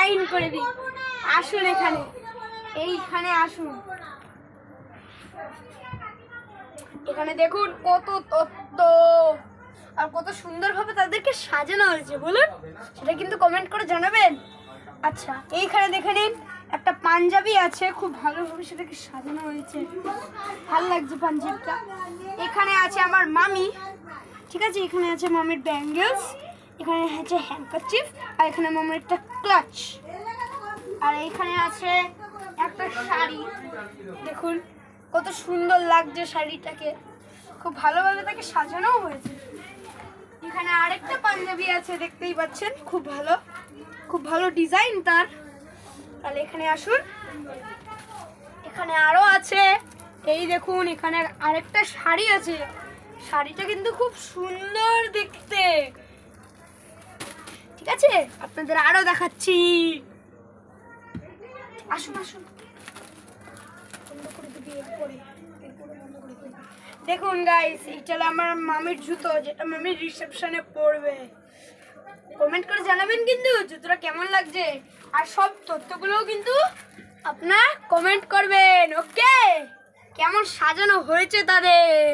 Design করে দিই। আসুন এইখানে আসুন। এখানে দেখুন কত তত্ত্ব আর কত সুন্দরভাবে তাদেরকে সাজানো হয়েছে, বলুন সেটা কিন্তু কমেন্ট করে জানাবেন। আচ্ছা, এইখানে দেখে নিন একটা পাঞ্জাবি আছে, খুব ভালোভাবে সেটাকে সাজানো হয়েছে, ভালো লাগছে পাঞ্জাবিটা। এখানে আছে আমার মামি, ঠিক আছে, এখানে আছে মামির ব্যাঙ্গেলস, এখানে আছে হ্যান্ডকারচিফ, আর এখানে মামির একটা ক্লাচ, আর এখানে আছে একটা শাড়ি। দেখুন কত সুন্দর লাগছে শাড়িটাকে, খুব ভালোভাবে তাকে সাজানোও হয়েছে। এখানে আরেকটা পাঞ্জাবি আছে, দেখতেই পাচ্ছেন, খুব ভালো ডিজাইন তার। তাহলে এখানে আসুন, এখানে আরো আছে, এই দেখুন এখানে আরেকটা শাড়ি আছে, শাড়িটা কিন্তু খুব সুন্দর দেখতে। ঠিক আছে, আপনাদের আরো দেখাচ্ছি, আসুন আসুন। দেখুন গাইস, এইটা আমার মামির জুতো, যেটা মামির রিসেপশনে পরবে। কমেন্ট করে জানাবেন কিন্তু জুতোটা কেমন লাগছে, আর সব তথ্যগুলোও কিন্তু আপনারা কমেন্ট করবেন। ওকে, কেমন সাজানো হয়েছে তাদের।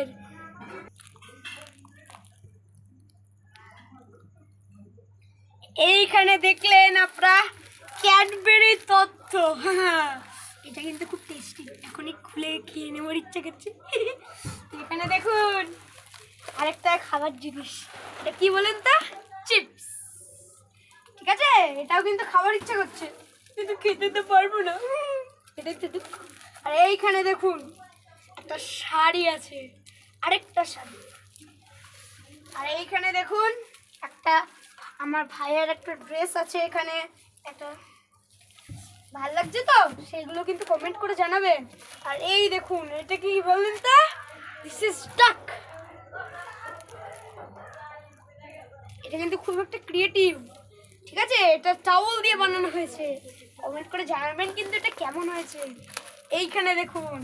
এইখানে দেখলেন আপনারা ক্যাডবেরি তথ্য, এটা কিন্তু খুব টেস্টি, এখনই খুলে খেয়ে নেওয়ার ইচ্ছা করছে। এখানে দেখুন আরেকটা খাবার জিনিস, এটা কি বলেন তা, চিপস। ঠিক আছে, এটাও কিন্তু খাবার ইচ্ছা করছে, কিন্তু খেতে তো পারবো না, এটাই তো দুঃখ। আর এইখানে দেখুন একটা শাড়ি আছে, আরেকটা শাড়ি, আর এইখানে দেখুন একটা আমার ভাইয়ের একটা ড্রেস আছে, এখানে একটা ভালো লাগছে তো, সেগুলো কিন্তু কমেন্ট করে জানাবেন। আর এই দেখুন এটা কি বলেন তা, দিস ইজ ডাক, এটা কিন্তু খুব একটা ক্রিয়েটিভ। ঠিক আছে, এটা চাউল দিয়ে বানানো হয়েছে, কমেন্ট করে জানাবেন কিন্তু এটা কেমন হয়েছে। এইখানে দেখুন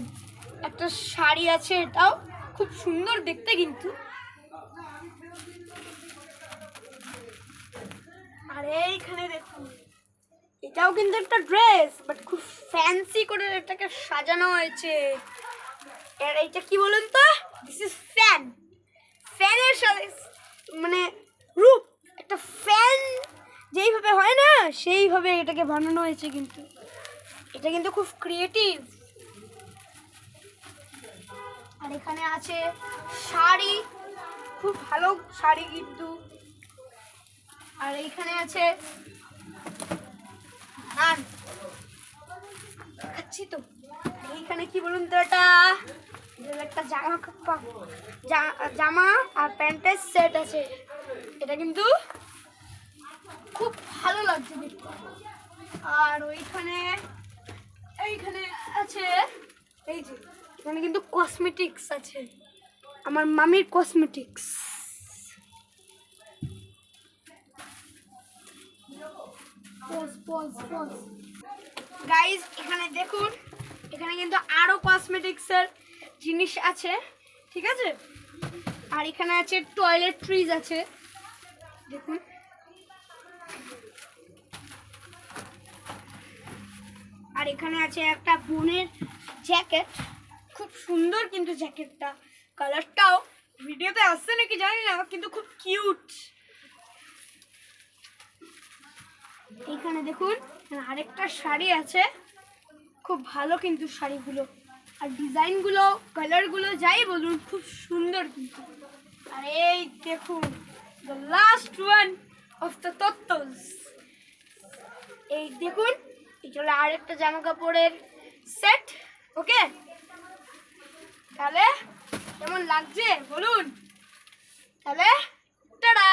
একটা শাড়ি আছে, এটাও খুব সুন্দর দেখতে কিন্তু। আর এইখানে দেখুন এটাও কিন্তু একটা ড্রেস, বাট খুব ফ্যান্সি করে এটাকে সাজানো হয়েছে। আর এইটা কি বলুন তো, দিস ইজ ফ্যান, ফ্যানের সাথে মানে রূপ, একটা ফ্যান যেইভাবে হয় না সেইভাবে এটাকে বানানো হয়েছে, কিন্তু এটা কিন্তু খুব ক্রিয়েটিভ। আর এখানে আছে শাড়ি, খুব ভালো শাড়ি কিন্তু। আর এইখানে আছে নান, খাচ্ছি তো। এইখানে কি বলুন তো, এটা একটা জামা আর প্যান্টের সেট আছে, এটা কিন্তু খুব ভালো লাগছে দেখতে। আর এইখানে আছে, এই যে এখানে কিন্তু কসমেটিক্স আছে, আমার মামির কসমেটিক্স। গাইজ এখানে দেখুন, এখানে কিন্তু আরো কসমেটিক্সের জিনিস আছে, ঠিক আছে। আর এখানে আছে টয়লেট্রিজ আছে, দেখুন। আর এখানে আছে একটা বোনের জ্যাকেট, খুব সুন্দর কিন্তু জ্যাকেটটা, কালারটাও ভিডিওতে আসছে নাকি জানি না, কিন্তু খুব কিউট। এখানে দেখুন আরেকটা শাড়ি আছে, খুব ভালো কিন্তু শাড়িগুলো, আর ডিজাইনগুলো, কালারগুলো যাই বলুন খুব সুন্দর কিন্তু। আর এই দেখুন the last one of the তত্ত্বস, এই দেখুন এটা হলো আরেকটা জামা কাপড়ের সেট। ওকে, তাহলে কেমন লাগছে বলুন, তাহলে টাটা।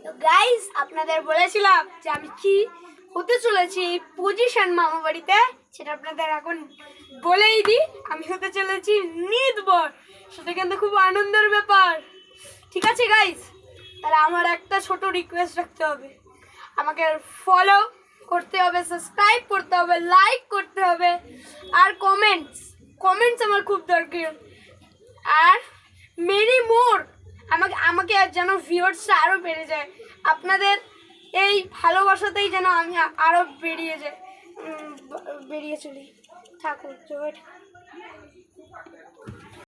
তো গাইস আপনাদের বলেছিলাম যে আমি কি হতে চলেছি পজিশন মামা বাড়িতে, সেটা আপনাদের এখন বলেই দিই, আমি হতে চলেছি নিদবর, সেটা কিন্তু খুব আনন্দের ব্যাপার। ঠিক আছে গাইস, তাহলে আমার একটা ছোট রিকোয়েস্ট রাখতে হবে, আমাকে ফলো করতে হবে, সাবস্ক্রাইব করতে হবে, লাইক করতে হবে, আর কমেন্টস আমার খুব দরকার। আর মেনি মোর, আমাকে আর যেন ভিউয়ার্সটা আরও বেড়ে যায়, আপনাদের এই ভালোবাসাতেই যেন আমি আরো বেরিয়ে চলি। ঠাকুর জয় ঠাকুর।